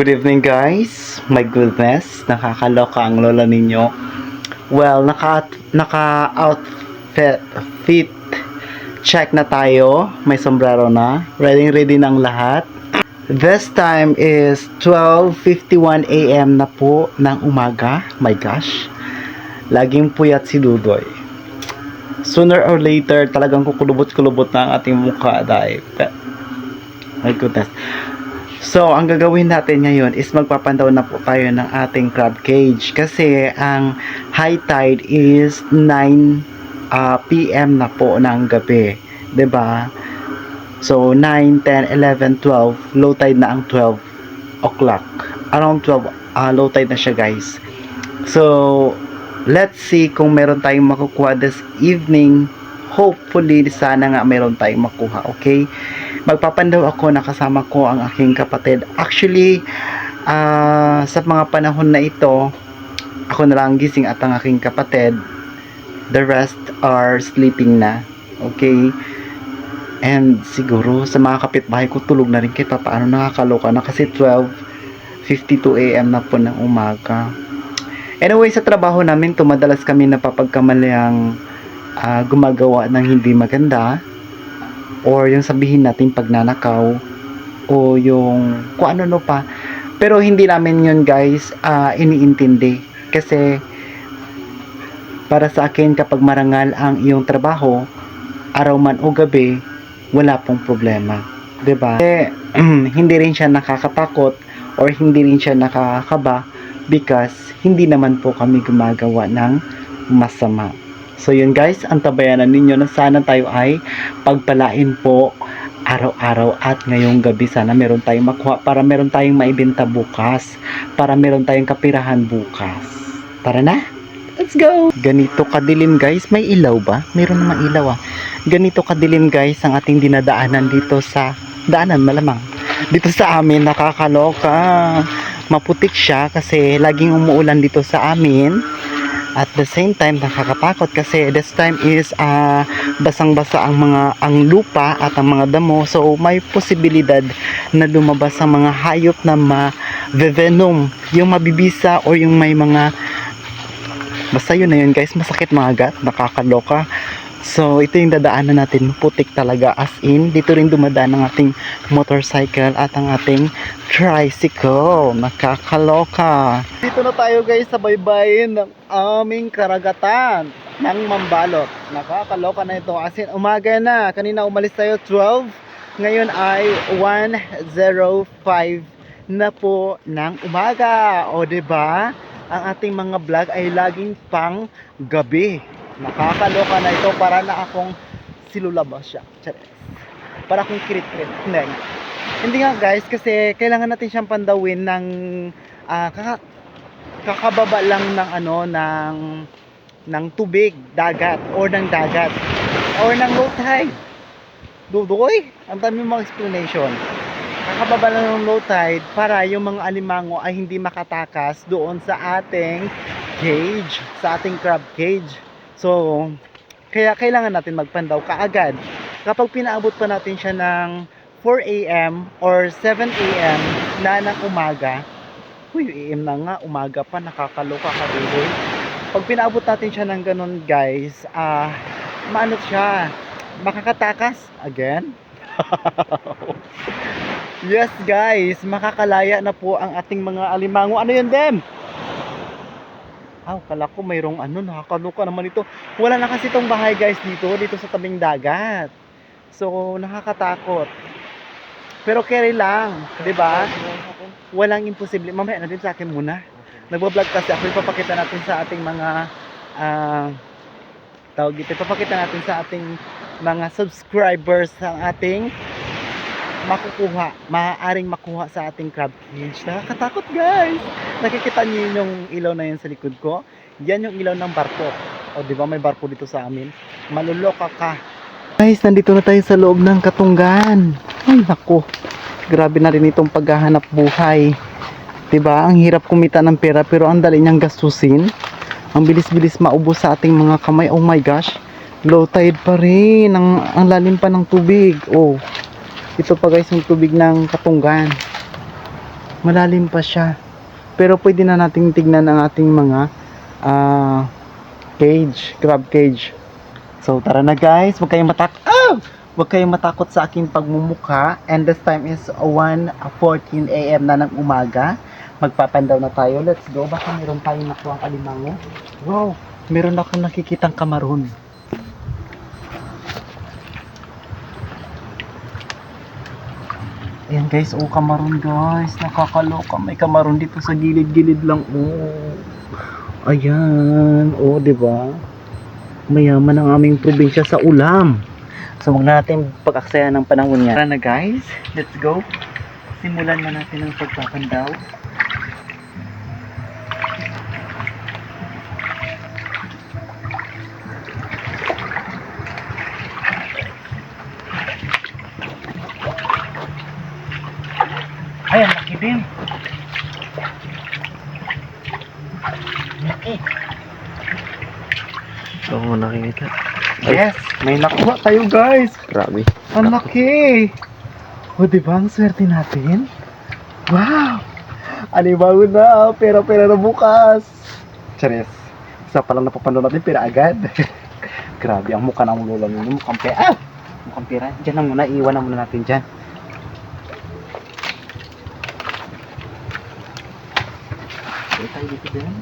Good evening guys. My goodness, nakakaloka ang lola ninyo. Well, naka-outfit fit check na tayo. May sombrero na. Ready ng lahat. This time is 12:51 AM na po ng umaga. My gosh. Laging puyat si Dudoy. Sooner or later, talagang kukulubot-kulubot na ang ating mukha dahil. My goodness. So, ang gagawin natin ngayon is magpapandaw na po tayo ng ating crab cage kasi ang high tide is 9 PM na po ng gabi, 'di ba? So, 9, 10, 11, 12, low tide na ang 12 o'clock. Around 12, low tide na siya, guys. So, let's see kung meron tayong makukuha this evening. Hopefully, sana nga meron tayong makuha, okay? Magpapandaw ako, nakasama ko ang aking kapatid. Actually, sa mga panahon na ito, ako na lang gising at ang aking kapatid. The rest are sleeping na. Okay? And siguro, sa mga kapitbahay ko, tulog na rin kahit paano, nakakaloka na kasi 12:52 AM na po ng umaga. Anyway, sa trabaho namin, madalas kami napapagkamaliang gumagawa ng hindi maganda, or yung sabihin natin pagnanakaw, o yung kung ano pa, pero hindi namin yun, guys, iniintindi kasi para sa akin, kapag marangal ang iyong trabaho, araw man o gabi, wala pong problema, 'di ba? Hindi rin siya nakakatakot or hindi rin siya nakakaba because hindi naman po kami gumagawa ng masama. So yun, guys, ang tabayanan ninyo na sana tayo ay pagpalain po araw-araw at ngayong gabi. Sana meron tayong makuha para meron tayong maibenta bukas, para meron tayong kapirahan bukas. Tara na, let's go! Ganito kadilim, guys. May ilaw ba? Meron namang ilaw Ganito kadilim, guys, ang ating dinadaanan dito sa daanan, malamang dito sa amin. Nakakaloka, maputik siya kasi laging umuulan dito sa amin. At the same time, nakakatakot kasi this time is basang-basa ang lupa at ang mga damo. So may posibilidad na lumabas ang mga hayop na ma-venom, yung mabibisa or yung may mga, basta yun na yun, guys, masakit mga agat, nakakaloka. So ito yung dadaanan natin, putik talaga, as in dito rin dumadaan ang ating motorcycle at ang ating tricycle. Nakakaloka. Dito na tayo, guys, sa baybayin ng aming karagatan ng Mambalot. Nakakaloka na ito, as in umaga na. Kanina umalis tayo 12, ngayon ay 1:05 na po ng umaga. O diba, ang ating mga vlog ay laging pang gabi. Nakakaloka na ito, para na akong silulaba siya. Para akong kirit-kirit. Hindi nga, guys, kasi kailangan natin siyang pandawin ng kakababa lang ng tubig, dagat, or ng dagat, or ng low tide. Dudoy, ang dami mga explanation. Kakababa lang ng low tide para yung mga alimango ay hindi makatakas doon sa ating cage, sa ating crab cage. So, kaya kailangan natin magpandaw kaagad. Kapag pinaabot pa natin siya ng 4 AM or 7 AM na ng umaga, AM na nga, umaga pa, nakakaloka ka, dudoy. Pag pinaabot natin siya ng ganun, guys, maano siya, makakatakas again. Yes, guys, makakalaya na po ang ating mga alimango. Ano yun, Dem? Kala ko mayroong nakakaloka naman ito. Wala na kasi itong bahay, guys, dito sa tabing dagat. So, nakakatakot. Pero carry lang, 'di ba? Walang imposible. Mamaya na din sa akin muna. Nagbo-vlog kasi ako, ipapakita natin sa ating mga ipapakita natin sa ating mga subscribers ang ating maaaring makuha sa ating crab cage. Nakakatakot, guys. Nakikita niyo yung ilaw na yan sa likod ko? Yan yung ilaw ng barko. O, di ba, may barko dito sa amin? Maluloka ka. Guys, nandito na tayo sa loob ng Katunggan. Ay, naku. Grabe na rin itong paghahanap buhay. Di ba? Ang hirap kumita ng pera pero ang dali niyang gastusin. Ang bilis-bilis maubos sa ating mga kamay. Oh my gosh. Low tide pa rin. Ang lalim pa ng tubig. Oh. Ito pa, guys, yung tubig ng Katunggan. Malalim pa siya. Pero pwede na nating tignan ang ating mga cage, crab cage. So tara na guys, huwag kayong huwag kayong matakot sa aking pagmumukha. And this time is 1:14 AM na ng umaga. Magpapandaw na tayo. Let's go. Baka meron tayong nakuha ang alimango. Wow, meron akong nakikitang kamaron. Ayan guys, oh kamaron guys. Nakakaloka. May kamaron dito sa gilid-gilid lang. Oh. Ayan. Oh, 'di ba? Mayaman ang aming probinsya sa ulam. So, wag na natin pag-aksaya ng panahon niya. Tara na guys, let's go. Simulan na natin ang pagpapandaw. Ay, ang laki din. Laki. Oo, nakikita. Yes, may nakuha tayo guys. Grabe. Ang laki. O, diba ang swerte natin? Wow. Alimango na. Pera-pera na bukas. Chares. Isa pa lang napapanood natin, pera agad. Grabe, ang mukha ng lola nyo. Mukhang pera. Mukhang pera. Diyan na muna. Iwan na muna natin dyan. Okay, tayo dito din.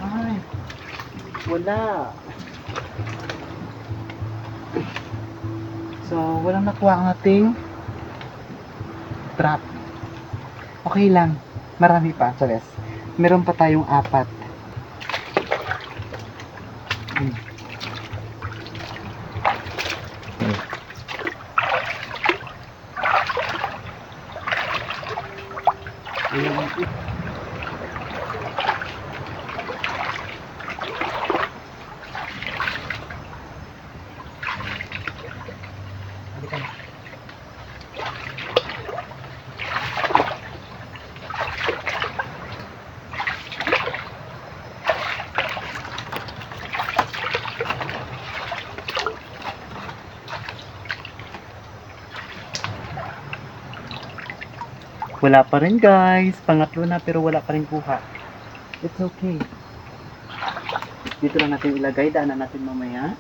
Ay, wala. So, walang nakuha ang ating trap. Okay lang. Marami pa, Chares. Meron pa tayong 4. Ayan. Wala pa rin guys. Pangatlo na pero wala pa rin kuha. It's okay. Dito lang natin ilagay. Daanan natin mamaya.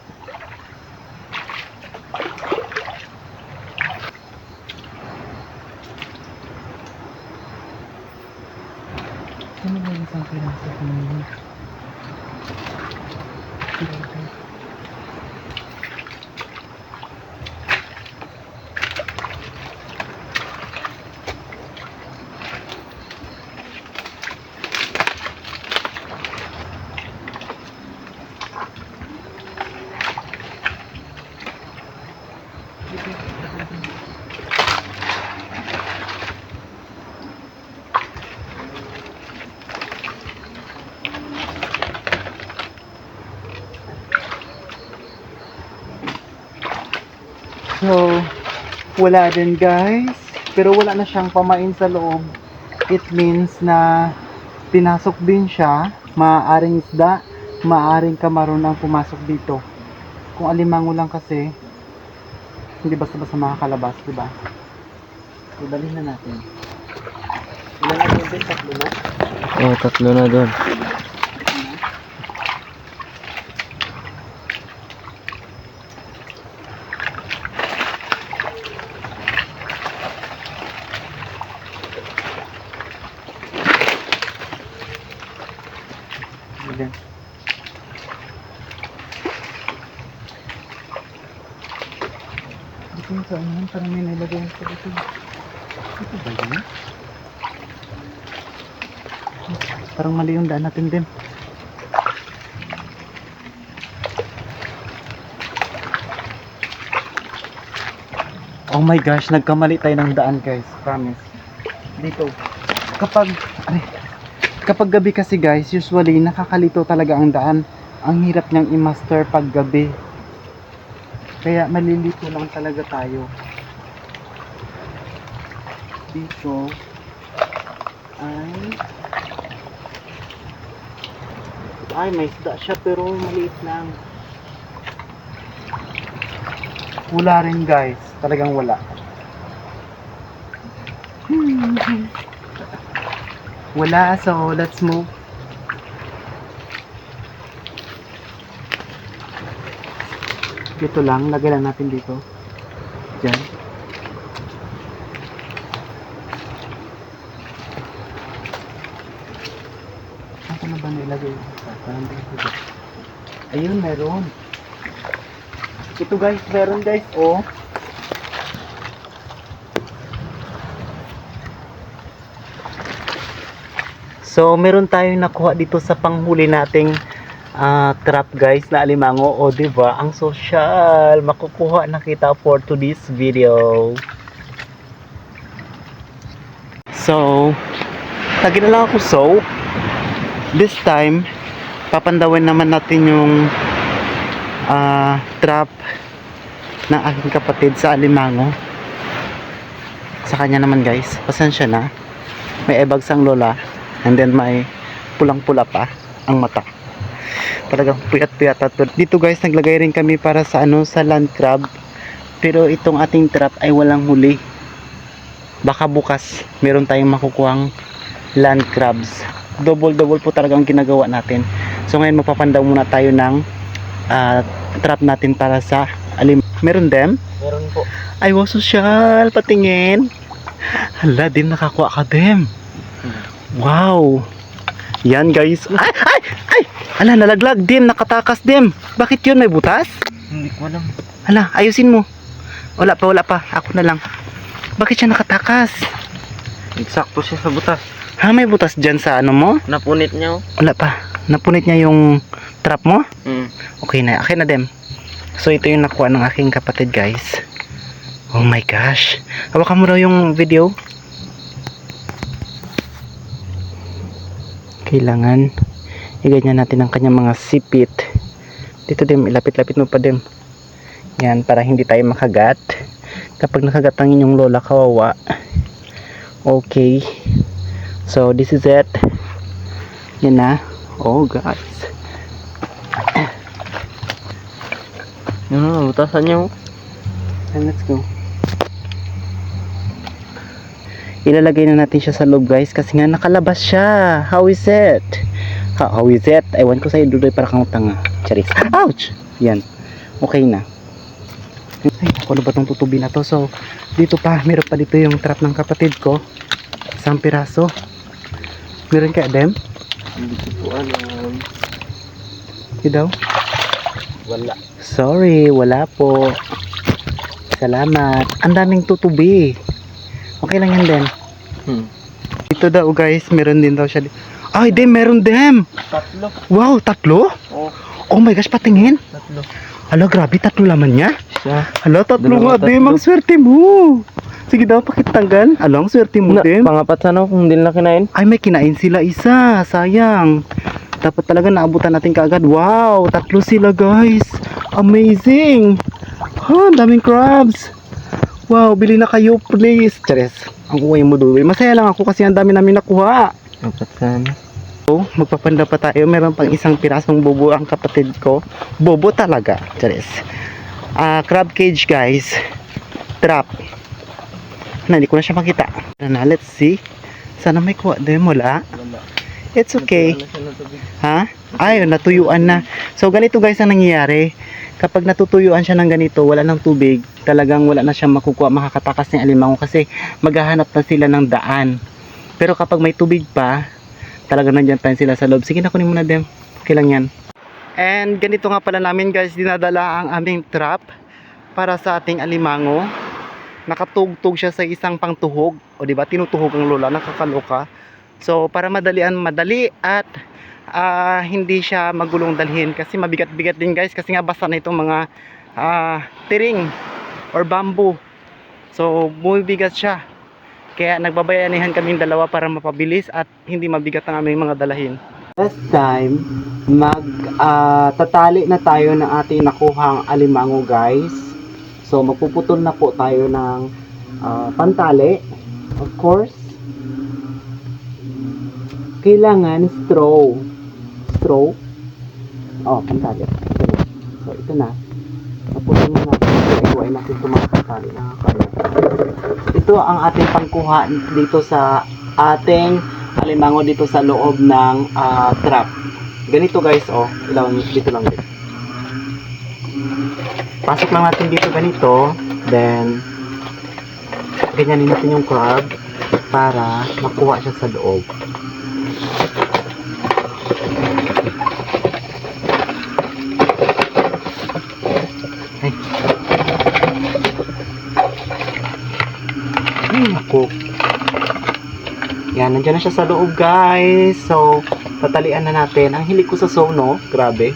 Ano ba yung isang piraso ko ngayon? So, wala din guys. Pero wala na siyang pamain sa loob. It means na pinasok din siya. Maaaring isda, maaaring kamaron ang pumasok dito. Kung alimango lang kasi, hindi basta-basta makakalabas, diba? So, dalhin na natin. Ilan na din? 3 na? Oo, 3 na doon. Ayan. Dito yung sa ano, parang may nilagay yung sa dito. Ito ba yun? Parang mali yung daan natin din. Oh my gosh, nagkamali tayo ng daan guys. Promise. Dito. Kapag gabi kasi guys, usually nakakalito talaga ang daan. Ang hirap niyang i-master pag gabi. Kaya malilito lang talaga tayo. Dito ay may isda siya pero maliit lang. Wala rin guys, talagang wala. Wala, so let's move. Dito lang, lagay lang natin dito. Diyan. Saan na ba nilagay? Parang dito. Ayun, meron. Ito guys, meron guys, oh. So, meron tayong nakuha dito sa panghuli nating trap guys na alimango. O, diba? Ang social. Makukuha na kita for today's video. So, lagi na lang ako soap. This time, papandawin naman natin yung trap ng aking kapatid sa alimango. Sa kanya naman guys, pasensya na. May ebags ang lola. And then may pulang-pula pa ang mata. Talagang puyat-puyat at dito guys, naglagay rin kami para sa sa land crab. Pero itong ating trap ay walang huli. Baka bukas meron tayong makukuhang land crabs. Double po talaga ang ginagawa natin. So ngayon magpapandaw muna tayo ng trap natin para sa meron dem? Meron po. Ay wow, social, patingin. Hala, din nakakuha ka dem. Wow. Yan guys. Ay. Hala, nalaglag dim, nakatakas dim. Bakit yun, may butas? Hindi ko alam. Hala, ayusin mo. Wala pa. Ako na lang. Bakit siya nakatakas? Eksakto siya sa butas. Ha, may butas dyan sa mo? Napunit niya, oh. Wala pa. Napunit niya yung trap mo? Okay na dim. So ito yung nakuha ng aking kapatid guys. Oh my gosh. Hawakan mo daw yung video. Kailangan iganyan natin ang kanyang mga sipit. Dito dim, ilapit-lapit mo pa dim. Yan, para hindi tayo makagat. Kapag nakagat ang inyong lola, kawawa. Okay. So this is it. Yan na. Oh guys. Yun, butasan niya, oh. And let's go. Ilalagay na natin siya sa loob guys kasi nga nakalabas siya. How is it? How is it? Ewan ko sa'yo, duloy para kang tanga. Charis. Ouch! Yan. Okay na. Ay, ano ba itong tutubi na to? So, dito pa, meron pa dito yung trap ng kapatid ko. Isang piraso. Meron kaya dem? Hindi ko po alam. Hindi daw? Wala. Sorry, wala po. Salamat. Ang daming tutubi. Okay lang yan din. Dito daw guys, meron din daw siya. Ay, dem, meron dem. Tatlo. Wow, tatlo? Oh, Oh my gosh, patingin. tatlo. Hala, grabe, tatlo laman niya. Siya. Hala, tatlo Dalawa, nga, dem. tatlo. Ang swerte mo. Sige daw, pakitanggal. Hala, ang swerte mo, dem. Pangapat sana kung hindi nila kinain. Ay, may kinain sila isa. Sayang. Dapat talaga naabutan natin kaagad. Wow, tatlo sila guys. Amazing. Ha, daming crabs. Wow, bili na kayo please. Chares, ang uway mo doon. Masaya lang ako kasi ang dami namin nakuha. Apat sana. So, magpapanda pa tayo. Meron pang isang pirasong bobo ang kapatid ko. Bobo talaga. Chares. Crab cage guys. Trap. Hindi ko na siya makita. Let's see. Sana may kuha din. Wala. Wala. It's okay. Wala siya ng tubig. Ha? Ayun, natuyuan na. So, ganito guys ang nangyayari. Kapag natutuyuan siya ng ganito, wala ng tubig, talagang wala na siyang makukuha, makakatakas ng alimango kasi maghahanap na sila ng daan. Pero kapag may tubig pa, talagang nandyan pa sila sa loob. Sige na, kunin mo na dem. Okay lang yan. And ganito nga pala namin guys, dinadala ang aming trap para sa ating alimango. Nakatugtog siya sa isang pangtuhog. O diba, tinutuhog ang lola, nakakaloka. So, para madali at hindi siya magulong dalhin kasi mabigat-bigat din guys kasi nga basta na itong mga tiring or bamboo. So bumibigat siya. Kaya nagbabayanihan kaming dalawa para mapabilis at hindi mabigat ang aming mga dalahin. Last time, tatali na tayo ng ating nakuhang alimango guys. So magpuputol na po tayo ng pantali. Of course, kailangan straw. Straw? Oh, pantali. So ito na. Naputol na natin. Iwain natin ito mga pantali na kaya. Ito ang ating pangkuha dito sa ating alimango dito sa loob ng trap. Ganito guys, oh. Ilawin dito lang din. Pasok lang natin dito ganito. Then, ganyanin natin yung crab para makuha siya sa loob. Ay, naku. Yan, nandiyan na siya sa loob guys. So, tatalian na natin. Ang hilig ko sa saw, no? Grabe.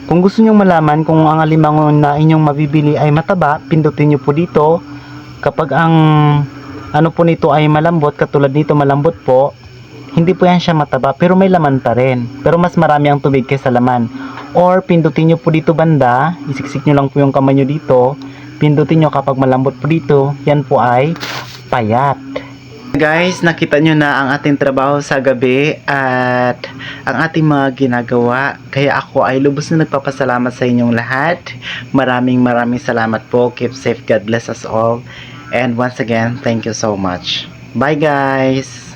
Kung gusto nyong malaman kung ang alimango na inyong mabibili ay mataba, pindutin nyo po dito. Kapag ang ano po nito ay malambot, katulad nito malambot po, hindi po yan siya mataba pero may laman pa rin. Pero mas marami ang tubig kaysa laman. Or pindutin nyo po dito banda, isiksik nyo lang po yung kamay nyo dito. Pindutin nyo kapag malambot po dito, yan po ay payat. Guys, nakita nyo na ang ating trabaho sa gabi at ang ating mga ginagawa. Kaya ako ay lubos na nagpapasalamat sa inyong lahat. Maraming salamat po. Keep safe. God bless us all. And once again, thank you so much. Bye guys!